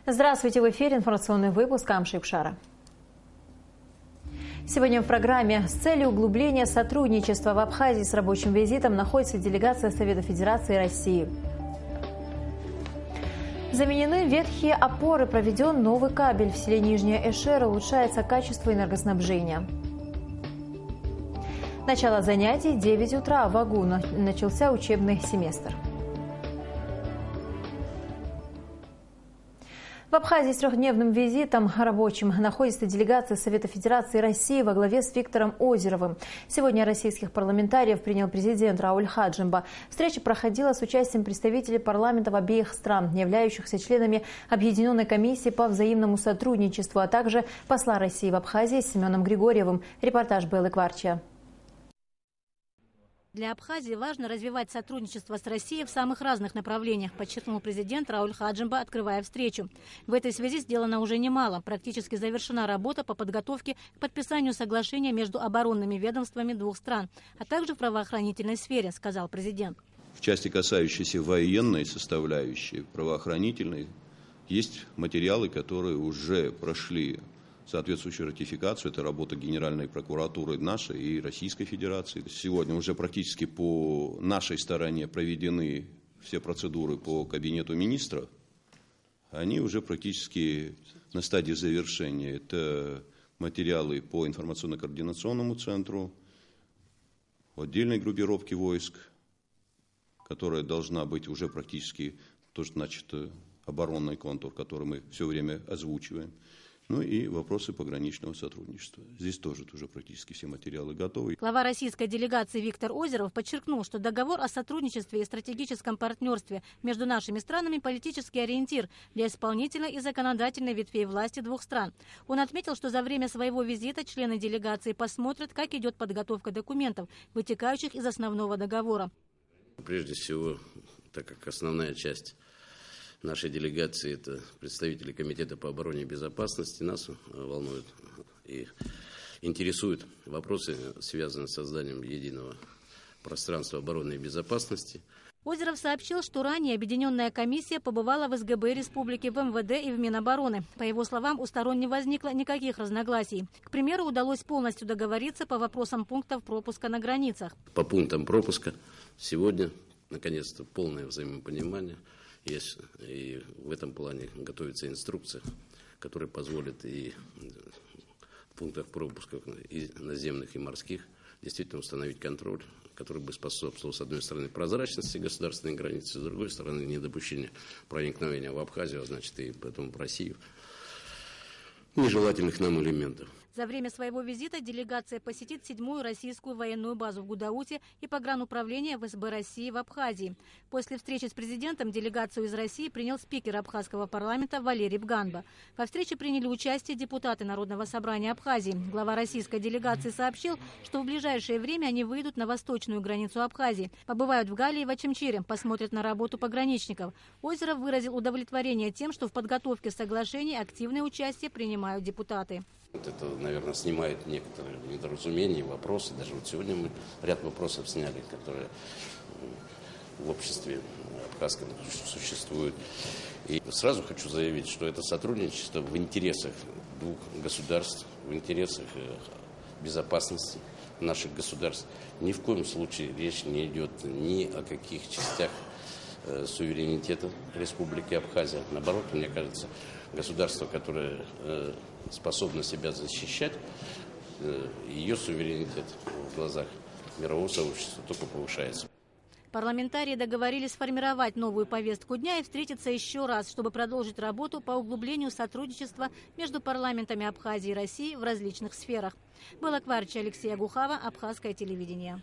Здравствуйте, в эфире информационный выпуск Амшипшара. Сегодня в программе с целью углубления сотрудничества в Абхазии с рабочим визитом находится делегация Совета Федерации России. Заменены ветхие опоры, проведен новый кабель. В селе Нижняя Эшера улучшается качество энергоснабжения. Начало занятий 9 утра. В Агу начался учебный семестр. В Абхазии с трехдневным визитом рабочим находится делегация Совета Федерации России во главе с Виктором Озеровым. Сегодня российских парламентариев принял президент Рауль Хаджимба. Встреча проходила с участием представителей парламентов обеих стран, являющихся членами Объединенной комиссии по взаимному сотрудничеству, а также посла России в Абхазии с Семеном Григорьевым. Репортаж Беллы Кварчия. Для Абхазии важно развивать сотрудничество с Россией в самых разных направлениях, подчеркнул президент Рауль Хаджимба, открывая встречу. В этой связи сделано уже немало. Практически завершена работа по подготовке к подписанию соглашения между оборонными ведомствами двух стран, а также в правоохранительной сфере, сказал президент. В части, касающейся военной составляющей, правоохранительной, есть материалы, которые уже прошли соответствующую ратификацию. Это работа Генеральной прокуратуры нашей и Российской Федерации. Сегодня уже практически по нашей стороне проведены все процедуры по кабинету министров. Они уже практически на стадии завершения. Это материалы по информационно-координационному центру, отдельной группировки войск, которая должна быть уже практически, тоже, значит, оборонный контур, который мы все время озвучиваем. Ну и вопросы пограничного сотрудничества. Здесь тоже уже практически все материалы готовы. Глава российской делегации Виктор Озеров подчеркнул, что договор о сотрудничестве и стратегическом партнерстве между нашими странами – политический ориентир для исполнительной и законодательной ветвей власти двух стран. Он отметил, что за время своего визита члены делегации посмотрят, как идет подготовка документов, вытекающих из основного договора. Прежде всего, так как основная часть нашей делегации – это представители Комитета по обороне и безопасности, нас волнуют и интересуют вопросы, связанные с созданием единого пространства обороны и безопасности. Озеров сообщил, что ранее Объединенная комиссия побывала в СГБ Республики, в МВД и в Минобороны. По его словам, у сторон не возникло никаких разногласий. К примеру, удалось полностью договориться по вопросам пунктов пропуска на границах. По пунктам пропуска сегодня, наконец-то, полное взаимопонимание есть. И в этом плане готовится инструкция, которая позволит и в пунктах пропуска и наземных, и морских действительно установить контроль, который бы способствовал, с одной стороны, прозрачности государственной границы, с другой стороны, недопущения проникновения в Абхазию, а значит и потом в Россию, нежелательных нам элементов. За время своего визита делегация посетит 7-ю российскую военную базу в Гудауте и погрануправление ФСБ России в Абхазии. После встречи с президентом делегацию из России принял спикер абхазского парламента Валерий Бганба. Во встрече приняли участие депутаты Народного собрания Абхазии. Глава российской делегации сообщил, что в ближайшее время они выйдут на восточную границу Абхазии, побывают в Гале и в Очамчире, посмотрят на работу пограничников. Озеров выразил удовлетворение тем, что в подготовке соглашений активное участие принимают депутаты. Это, наверное, снимает некоторые недоразумения, вопросы. Даже вот сегодня мы ряд вопросов сняли, которые в обществе абхазском существуют. И сразу хочу заявить, что это сотрудничество в интересах двух государств, в интересах безопасности наших государств. Ни в коем случае речь не идет ни о каких частях суверенитета Республики Абхазия. Наоборот, мне кажется, государство, которое способно себя защищать, ее суверенитет в глазах мирового сообщества только повышается. Парламентарии договорились сформировать новую повестку дня и встретиться еще раз, чтобы продолжить работу по углублению сотрудничества между парламентами Абхазии и России в различных сферах. Белла Кварчия, Алексей Агухава, Абхазское телевидение.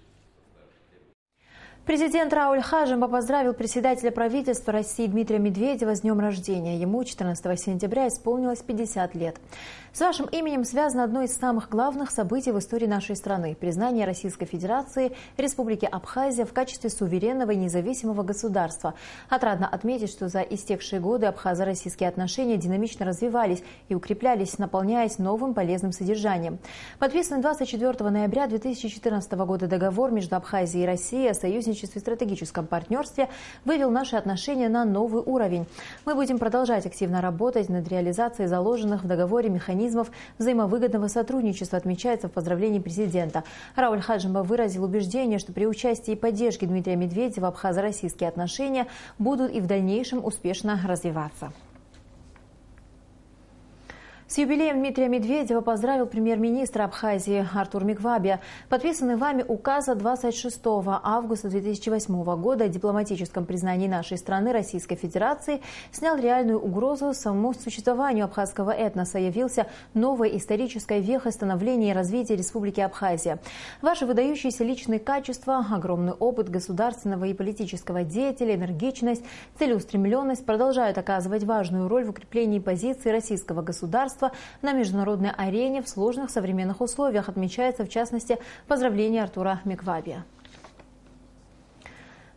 Президент Рауль Хаджимба поздравил председателя правительства России Дмитрия Медведева с днем рождения. Ему 14 сентября исполнилось 50 лет. С вашим именем связано одно из самых главных событий в истории нашей страны – признание Российской Федерации Республики Абхазия в качестве суверенного и независимого государства. Отрадно отметить, что за истекшие годы абхазо-российские отношения динамично развивались и укреплялись, наполняясь новым полезным содержанием. Подписанный 24 ноября 2014 года договор между Абхазией и Россией о союзничестве сотрудничестве и стратегическом партнерстве вывел наши отношения на новый уровень. Мы будем продолжать активно работать над реализацией заложенных в договоре механизмов взаимовыгодного сотрудничества, отмечается в поздравлении президента. Рауль Хаджимба выразил убеждение, что при участии и поддержке Дмитрия Медведева абхазо-российские отношения будут и в дальнейшем успешно развиваться. С юбилеем Дмитрия Медведева поздравил премьер-министр Абхазии Артур Миквабе. Подписанный вами указ от 26 августа 2008 года о дипломатическом признании нашей страны Российской Федерации снял реальную угрозу самому существованию абхазского этноса, явился новой исторической вехой становления и развития Республики Абхазия. Ваши выдающиеся личные качества, огромный опыт государственного и политического деятеля, энергичность, целеустремленность продолжают оказывать важную роль в укреплении позиции российского государства на международной арене в сложных современных условиях, отмечается в частности поздравление Артура Миквабе.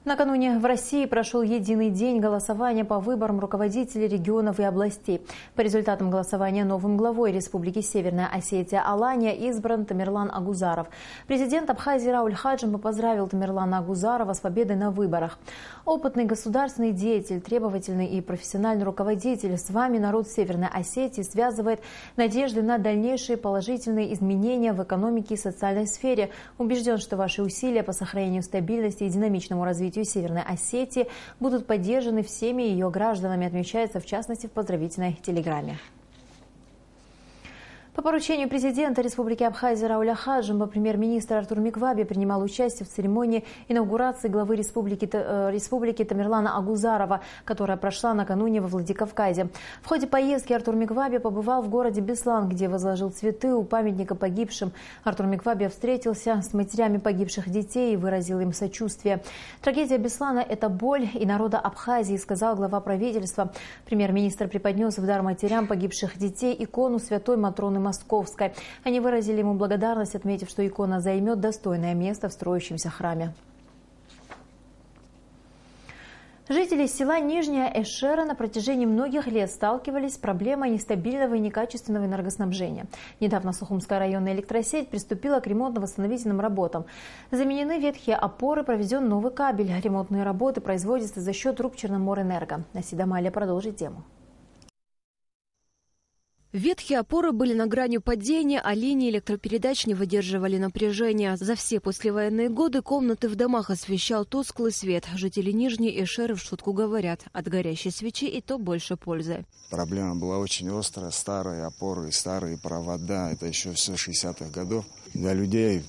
Накануне в России прошел единый день голосования по выборам руководителей регионов и областей. По результатам голосования новым главой Республики Северная Осетия Алания избран Тамерлан Агузаров. Президент Абхазии Рауль Хаджимба поздравил Тамерлана Агузарова с победой на выборах. Опытный государственный деятель, требовательный и профессиональный руководитель, с вами народ Северной Осетии связывает надежды на дальнейшие положительные изменения в экономике и социальной сфере. Убежден, что ваши усилия по сохранению стабильности и динамичному развитию Северной Осетии будут поддержаны всеми ее гражданами, отмечается в частности в поздравительной телеграмме. По поручению президента Республики Абхазия Рауля Хаджимба премьер-министр Артур Миквабе принимал участие в церемонии инаугурации главы республики Тамерлана Агузарова, которая прошла накануне во Владикавказе. В ходе поездки Артур Миквабе побывал в городе Беслан, где возложил цветы у памятника погибшим. Артур Миквабе встретился с матерями погибших детей и выразил им сочувствие. Трагедия Беслана – это боль и народа Абхазии, сказал глава правительства. Премьер-министр преподнес в дар матерям погибших детей икону святой Матроны Московской. Они выразили ему благодарность, отметив, что икона займет достойное место в строящемся храме. Жители села Нижняя Эшера на протяжении многих лет сталкивались с проблемой нестабильного и некачественного энергоснабжения. Недавно Сухумская районная электросеть приступила к ремонтно-восстановительным работам. Заменены ветхие опоры, проведен новый кабель. Ремонтные работы производятся за счет труб Черноморэнерго. Асида Малия продолжит тему. Ветхие опоры были на грани падения, а линии электропередач не выдерживали напряжения. За все послевоенные годы комнаты в домах освещал тусклый свет. Жители Нижней Эшеры в шутку говорят: от горящей свечи и то больше пользы. Проблема была очень острая. Старые опоры, старые провода. Это еще все 60-х годов. Для людей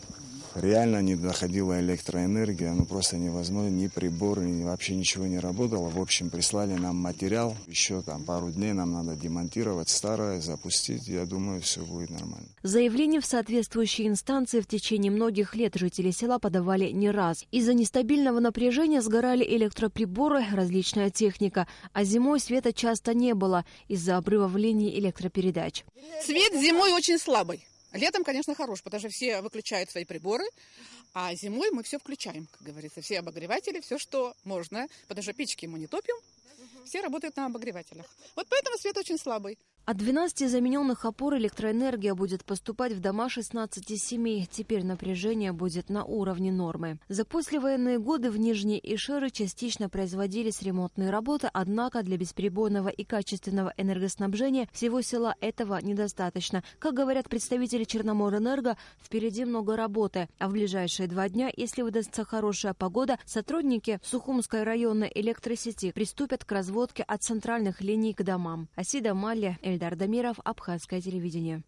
реально не доходила электроэнергия, просто невозможно, ни приборы, ни вообще ничего не работало. В общем, прислали нам материал, еще пару дней нам надо демонтировать старое, запустить, я думаю, все будет нормально. Заявления в соответствующие инстанции в течение многих лет жители села подавали не раз. Из-за нестабильного напряжения сгорали электроприборы, различная техника, а зимой света часто не было из-за обрывов линий электропередач. Свет зимой очень слабый. Летом, конечно, хорош, потому что все выключают свои приборы, а зимой мы все включаем, как говорится, все обогреватели, все, что можно, потому что печки мы не топим, все работают на обогревателях. Вот поэтому свет очень слабый. От 12 замененных опор электроэнергия будет поступать в дома 16 семей. Теперь напряжение будет на уровне нормы. За послевоенные годы в Нижней Эшере частично производились ремонтные работы, однако для бесперебойного и качественного энергоснабжения всего села этого недостаточно. Как говорят представители Черноморэнерго, впереди много работы. А в ближайшие 2 дня, если выдастся хорошая погода, сотрудники Сухумской районной электросети приступят к разводке от центральных линий к домам. Асида Малия, Эльдар Дамиров, Абхазское телевидение.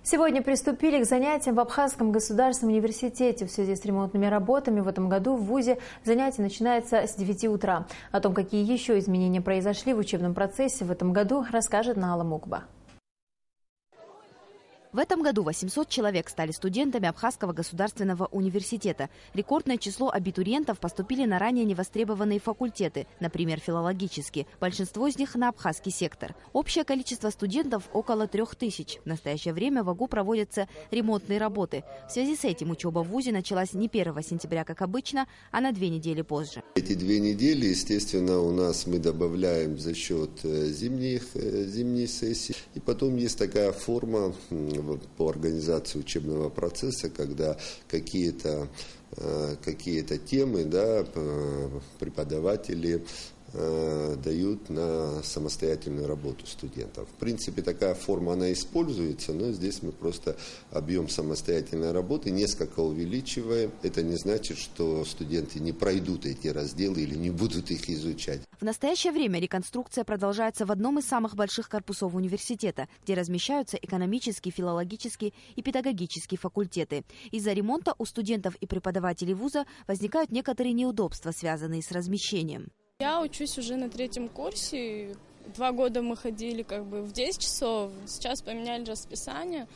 Сегодня приступили к занятиям в Абхазском государственном университете. В связи с ремонтными работами в этом году в ВУЗе занятия начинаются с 9 утра. О том, какие еще изменения произошли в учебном процессе в этом году, расскажет Наала Мукба. В этом году 800 человек стали студентами Абхазского государственного университета. Рекордное число абитуриентов поступили на ранее невостребованные факультеты, например, филологический. Большинство из них на абхазский сектор. Общее количество студентов около 3000. В настоящее время в АГУ проводятся ремонтные работы. В связи с этим учеба в ВУЗе началась не 1 сентября, как обычно, а на 2 недели позже. Эти 2 недели, естественно, у нас мы добавляем за счет зимней сессии. И потом есть такая форма по организации учебного процесса, когда какие-то какие-то темы, да, преподаватели дают на самостоятельную работу студентов. В принципе, такая форма, она используется, но здесь мы просто объем самостоятельной работы несколько увеличиваем. Это не значит, что студенты не пройдут эти разделы или не будут их изучать. В настоящее время реконструкция продолжается в одном из самых больших корпусов университета, где размещаются экономический, филологический и педагогический факультеты. Из-за ремонта у студентов и преподавателей вуза возникают некоторые неудобства, связанные с размещением. Я учусь уже на 3-м курсе. 2 года мы ходили в 10 часов, сейчас поменяли расписание.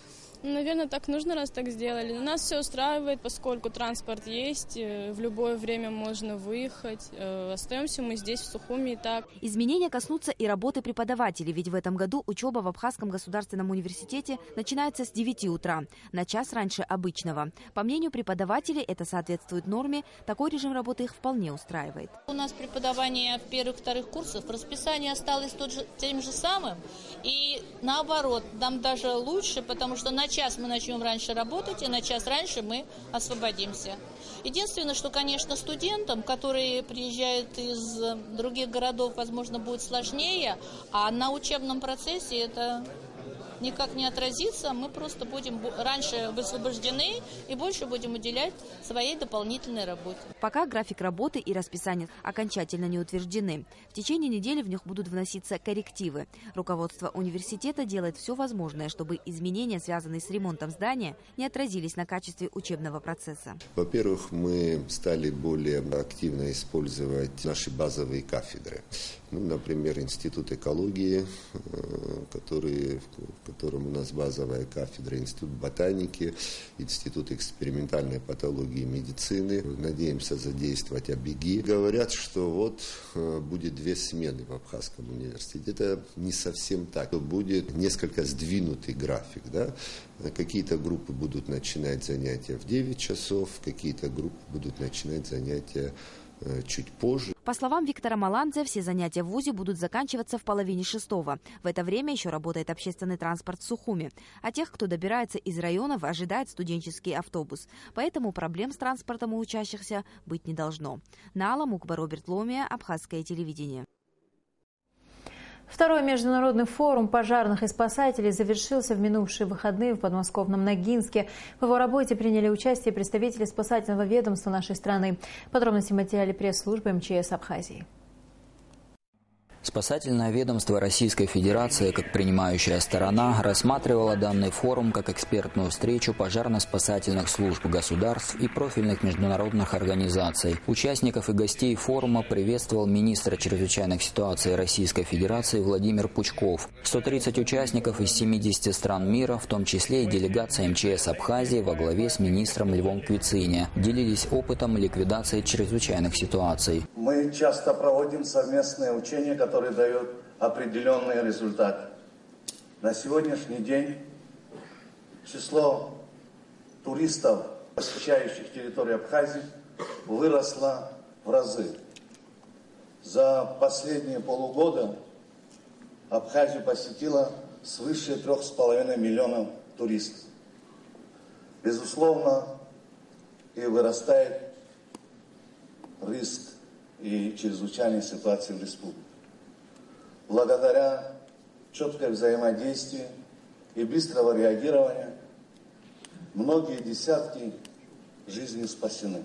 Наверное, так нужно, раз так сделали. Но нас все устраивает, поскольку транспорт есть, в любое время можно выехать. Остаемся мы здесь, в Сухуми, и так. Изменения коснутся и работы преподавателей, ведь в этом году учеба в Абхазском государственном университете начинается с 9 утра, на час раньше обычного. По мнению преподавателей, это соответствует норме, такой режим работы их вполне устраивает. У нас преподавание первых-вторых курсов, расписание осталось тем же самым, и наоборот, нам даже лучше, потому что на час мы начнем раньше работать, и на час раньше мы освободимся. Единственное, что, конечно, студентам, которые приезжают из других городов, возможно, будет сложнее, а на учебном процессе это никак не отразится. Мы просто будем раньше высвобождены и больше будем уделять своей дополнительной работе. Пока график работы и расписание окончательно не утверждены. В течение недели в них будут вноситься коррективы. Руководство университета делает все возможное, чтобы изменения, связанные с ремонтом здания, не отразились на качестве учебного процесса. Во-первых, мы стали более активно использовать наши базовые кафедры. Например, Институт экологии, в котором у нас базовая кафедра, Институт ботаники, Институт экспериментальной патологии и медицины. Надеемся задействовать АБИГИ. Говорят, что будет 2 смены в Абхазском университете. Это не совсем так. Будет несколько сдвинутый график. Да? Какие-то группы будут начинать занятия в 9 часов, какие-то группы будут начинать занятия чуть позже. По словам Виктора Маландзе, все занятия в ВУЗе будут заканчиваться в половине 6-го. В это время еще работает общественный транспорт в Сухуми. А тех, кто добирается из районов, ожидает студенческий автобус. Поэтому проблем с транспортом у учащихся быть не должно. Наала Мукба, Роберт Ломия, Абхазское телевидение. Второй международный форум пожарных и спасателей завершился в минувшие выходные в подмосковном Ногинске. В его работе приняли участие представители спасательного ведомства нашей страны. Подробности в материале пресс-службы МЧС Абхазии. Спасательное ведомство Российской Федерации, как принимающая сторона, рассматривало данный форум как экспертную встречу пожарно-спасательных служб государств и профильных международных организаций. Участников и гостей форума приветствовал министр чрезвычайных ситуаций Российской Федерации Владимир Пучков. 130 участников из 70 стран мира, в том числе и делегация МЧС Абхазии во главе с министром Львом Квициня, делились опытом ликвидации чрезвычайных ситуаций. Мы часто проводим совместные учения, которые дают определенные результаты. На сегодняшний день число туристов, посещающих территорию Абхазии, выросло в разы. За последние полугода Абхазию посетило свыше 3,5 миллионов туристов. Безусловно, и вырастает риск и чрезвычайной ситуации в республике. Благодаря четкому взаимодействию и быстрого реагирования многие десятки жизней спасены.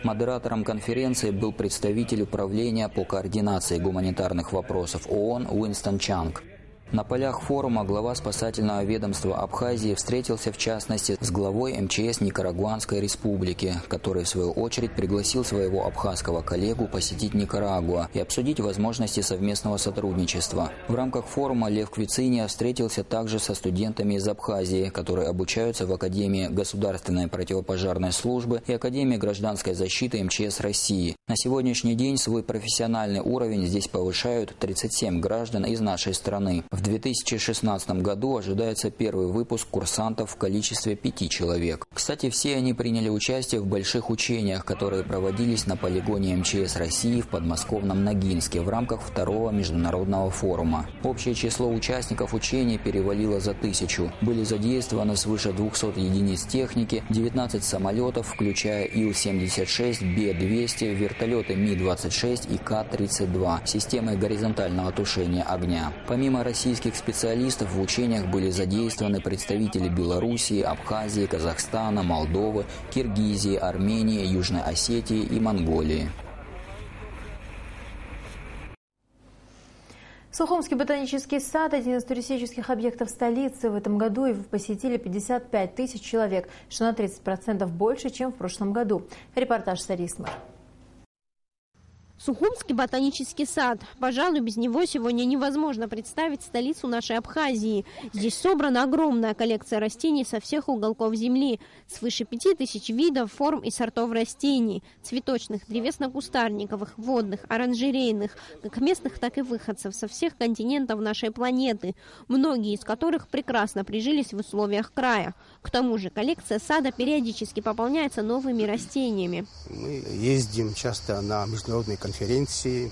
Модератором конференции был представитель управления по координации гуманитарных вопросов ООН Уинстон Чанг. На полях форума глава спасательного ведомства Абхазии встретился в частности с главой МЧС Никарагуанской республики, который в свою очередь пригласил своего абхазского коллегу посетить Никарагуа и обсудить возможности совместного сотрудничества. В рамках форума Лев Квициня встретился также со студентами из Абхазии, которые обучаются в Академии государственной противопожарной службы и Академии гражданской защиты МЧС России. На сегодняшний день свой профессиональный уровень здесь повышают 37 граждан из нашей страны. В 2016 году ожидается первый выпуск курсантов в количестве 5 человек. Кстати, все они приняли участие в больших учениях, которые проводились на полигоне МЧС России в подмосковном Ногинске в рамках 2-го международного форума. Общее число участников учений перевалило за 1000. Были задействованы свыше 200 единиц техники, 19 самолетов, включая Ил-76, Б-200, вертолеты Ми-26 и К-32 с системой горизонтального тушения огня. Помимо российских специалистов в учениях были задействованы представители Белоруссии, Абхазии, Казахстана, Молдовы, Киргизии, Армении, Южной Осетии и Монголии. Сухумский ботанический сад – один из туристических объектов столицы. В этом году его посетили 55 тысяч человек, что на 30% больше, чем в прошлом году. Репортаж Сари Исмар. Сухумский ботанический сад. Пожалуй, без него сегодня невозможно представить столицу нашей Абхазии. Здесь собрана огромная коллекция растений со всех уголков земли. Свыше 5000 видов, форм и сортов растений. Цветочных, древесно-кустарниковых, водных, оранжерейных. Как местных, так и выходцев со всех континентов нашей планеты. Многие из которых прекрасно прижились в условиях края. К тому же коллекция сада периодически пополняется новыми растениями. Мы ездим часто на международные конференции,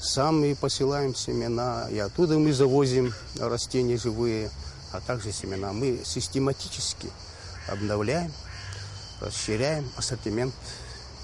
сами посылаем семена, и оттуда мы завозим растения живые, а также семена. Мы систематически обновляем, расширяем ассортимент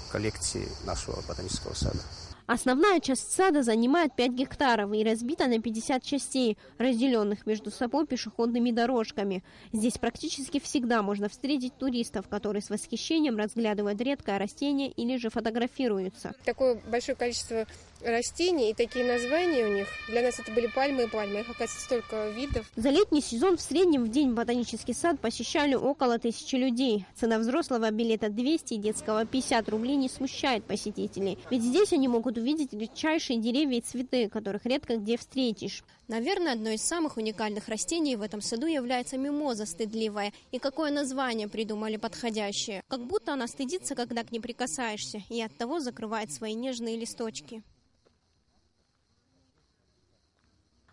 коллекции нашего ботанического сада. Основная часть сада занимает 5 гектаров и разбита на 50 частей, разделенных между собой пешеходными дорожками. Здесь практически всегда можно встретить туристов, которые с восхищением разглядывают редкое растение или же фотографируются. Такое большое количество растений и такие названия у них. Для нас это были пальмы и пальмы. Их, оказывается, столько видов. За летний сезон в среднем в день ботанический сад посещали около 1000 людей. Цена взрослого билета 200 и детского 50 рублей не смущает посетителей. Ведь здесь они могут увидеть редчайшие деревья и цветы, которых редко где встретишь. Наверное, одно из самых уникальных растений в этом саду является мимоза стыдливая. И какое название придумали подходящее. Как будто она стыдится, когда к ней прикасаешься, и оттого закрывает свои нежные листочки.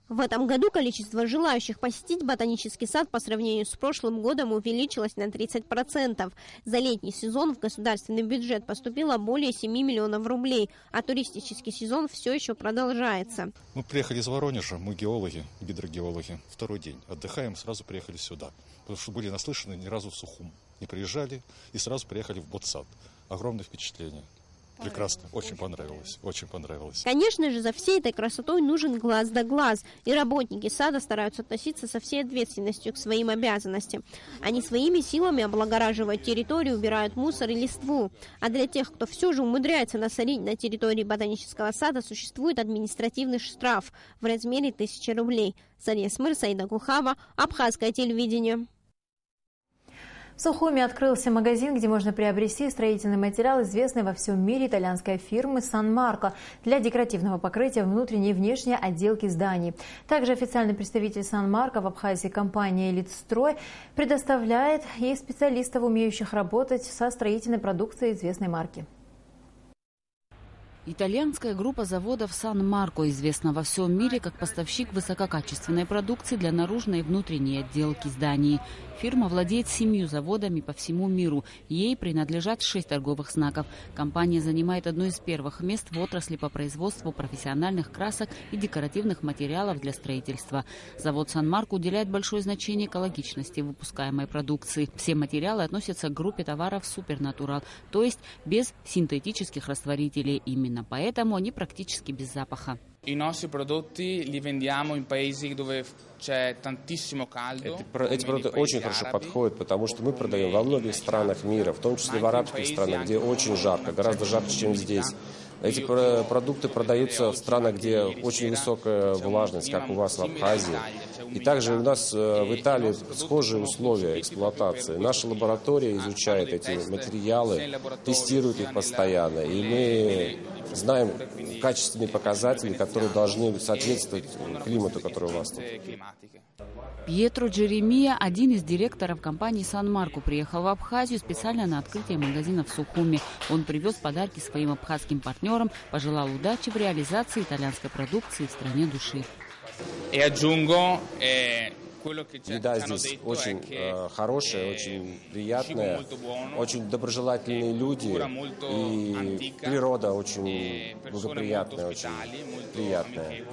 В этом году количество желающих посетить ботанический сад по сравнению с прошлым годом увеличилось на 30%. За летний сезон в государственный бюджет поступило более 7 миллионов рублей, а туристический сезон все еще продолжается. Мы приехали из Воронежа, мы геологи, гидрогеологи. Второй день отдыхаем, сразу приехали сюда, потому что были наслышаны ни разу в Сухум. Не приезжали и сразу приехали в ботсад. Огромное впечатление. Прекрасно, очень понравилось, очень понравилось. Конечно же, за всей этой красотой нужен глаз да глаз, и работники сада стараются относиться со всей ответственностью к своим обязанностям. Они своими силами облагораживают территорию, убирают мусор и листву. А для тех, кто все же умудряется насорить на территории ботанического сада, существует административный штраф в размере 1000 рублей. Сария Смыр, Саида Гухава, Абхазское телевидение. В Сухуми открылся магазин, где можно приобрести строительный материал известной во всем мире итальянской фирмы «Сан-Марко» для декоративного покрытия внутренней и внешней отделки зданий. Также официальный представитель «Сан-Марко» в Абхазии компания «Элитстрой» предоставляет ей специалистов, умеющих работать со строительной продукцией известной марки. Итальянская группа заводов «Сан-Марко» известна во всем мире как поставщик высококачественной продукции для наружной и внутренней отделки зданий. Фирма владеет 7 заводами по всему миру. Ей принадлежат 6 торговых знаков. Компания занимает одно из первых мест в отрасли по производству профессиональных красок и декоративных материалов для строительства. Завод «Сан-Марко» уделяет большое значение экологичности выпускаемой продукции. Все материалы относятся к группе товаров «Супернатурал», то есть без синтетических растворителей. Именно поэтому они практически без запаха. Эти продукты очень хорошо подходят, потому что мы продаем во многих странах мира, в том числе в арабских странах, где очень жарко, гораздо жарче, чем здесь. Эти продукты продаются в странах, где очень высокая влажность, как у вас в Абхазии. И также у нас в Италии схожие условия эксплуатации. Наша лаборатория изучает эти материалы, тестирует их постоянно. И мы знаем качественные показатели, которые должны соответствовать климату, который у вас тут. Пьетро Джеремия, один из директоров компании «Сан-Марко», приехал в Абхазию специально на открытие магазина в Сухуми. Он привез подарки своим абхазским партнерам, пожелал удачи в реализации итальянской продукции в стране души. Еда здесь очень хорошая, очень приятная, очень доброжелательные люди, и природа очень благоприятная, очень приятная.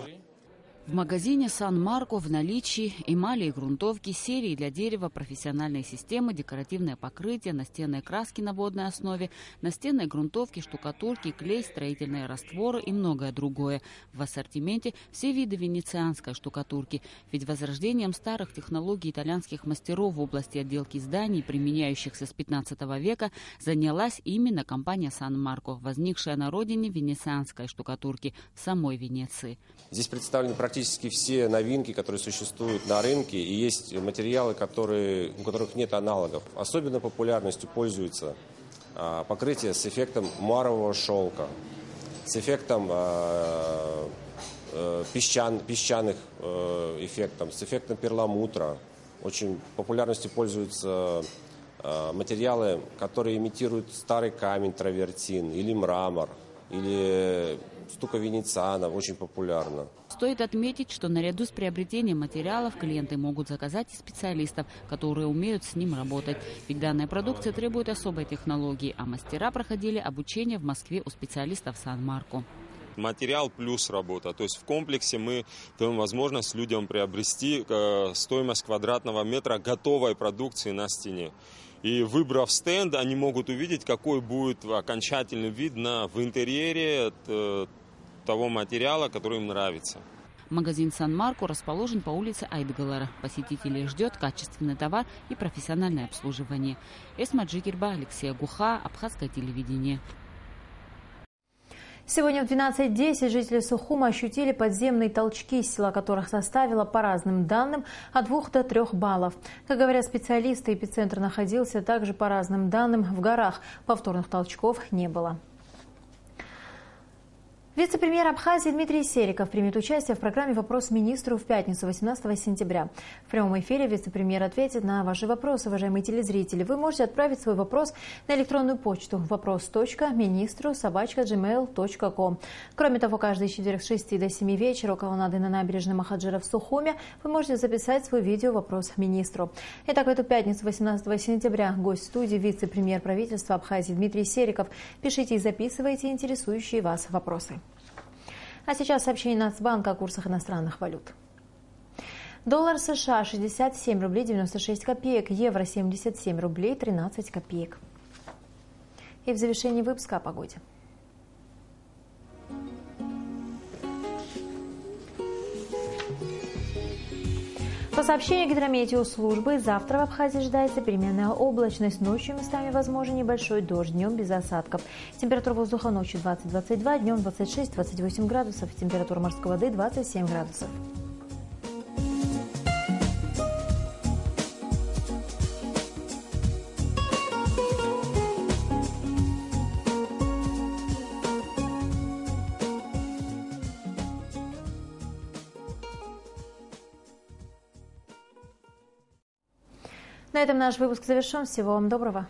В магазине «Сан-Марко» в наличии эмали и грунтовки, серии для дерева, профессиональные системы, декоративное покрытие, настенные краски на водной основе, настенные грунтовки, штукатурки, клей, строительные растворы и многое другое. В ассортименте все виды венецианской штукатурки. Ведь возрождением старых технологий итальянских мастеров в области отделки зданий, применяющихся с 15 века, занялась именно компания «Сан-Марко», возникшая на родине венецианской штукатурки в самой Венеции. Здесь представлены практически все новинки, которые существуют на рынке, и есть материалы, у которых нет аналогов. Особенно популярностью пользуется покрытие с эффектом муарового шелка, с эффектом песчаных эффектом, с эффектом перламутра. Очень популярностью пользуются материалы, которые имитируют старый камень, травертин или мрамор, или стука венециана, очень популярна. Стоит отметить, что наряду с приобретением материалов клиенты могут заказать и специалистов, которые умеют с ним работать. Ведь данная продукция требует особой технологии, а мастера проходили обучение в Москве у специалистов «Сан-Марко». Материал плюс работа. То есть в комплексе мы даем возможность людям приобрести стоимость квадратного метра готовой продукции на стене. И выбрав стенд, они могут увидеть, какой будет окончательный вид в интерьере того материала, который им нравится. Магазин «Сан-Марко» расположен по улице Айтгалара. Посетителей ждет качественный товар и профессиональное обслуживание. Эсма Джигирба, Алексей Гуха, Абхазское телевидение. Сегодня в 12:10 жители Сухума ощутили подземные толчки, сила которых составила по разным данным от 2 до 3 баллов. Как говорят специалисты, эпицентр находился также по разным данным в горах. Повторных толчков не было. Вице-премьер Абхазии Дмитрий Сериков примет участие в программе «Вопрос министру» в пятницу, 18 сентября. В прямом эфире вице-премьер ответит на ваши вопросы, уважаемые телезрители. Вы можете отправить свой вопрос на электронную почту вопрос.министру@gmail.com. Кроме того, каждый четверг с 6 до 7 вечера у колоннады на набережной Махаджира в Сухуме вы можете записать свой видео «Вопрос министру». Итак, в эту пятницу, 18 сентября, гость студии вице-премьер правительства Абхазии Дмитрий Сериков. Пишите и записывайте интересующие вас вопросы. А сейчас сообщение Нацбанка о курсах иностранных валют. Доллар США 67 рублей 96 копеек, евро 77 рублей 13 копеек. И в завершении выпуска о погоде. По сообщению гидрометеослужбы, завтра в Абхазии ожидается переменная облачность. Ночью местами возможен небольшой дождь, днем без осадков. Температура воздуха ночью 20-22, днем 26-28 градусов. Температура морской воды 27 градусов. На этом наш выпуск завершен. Всего вам доброго.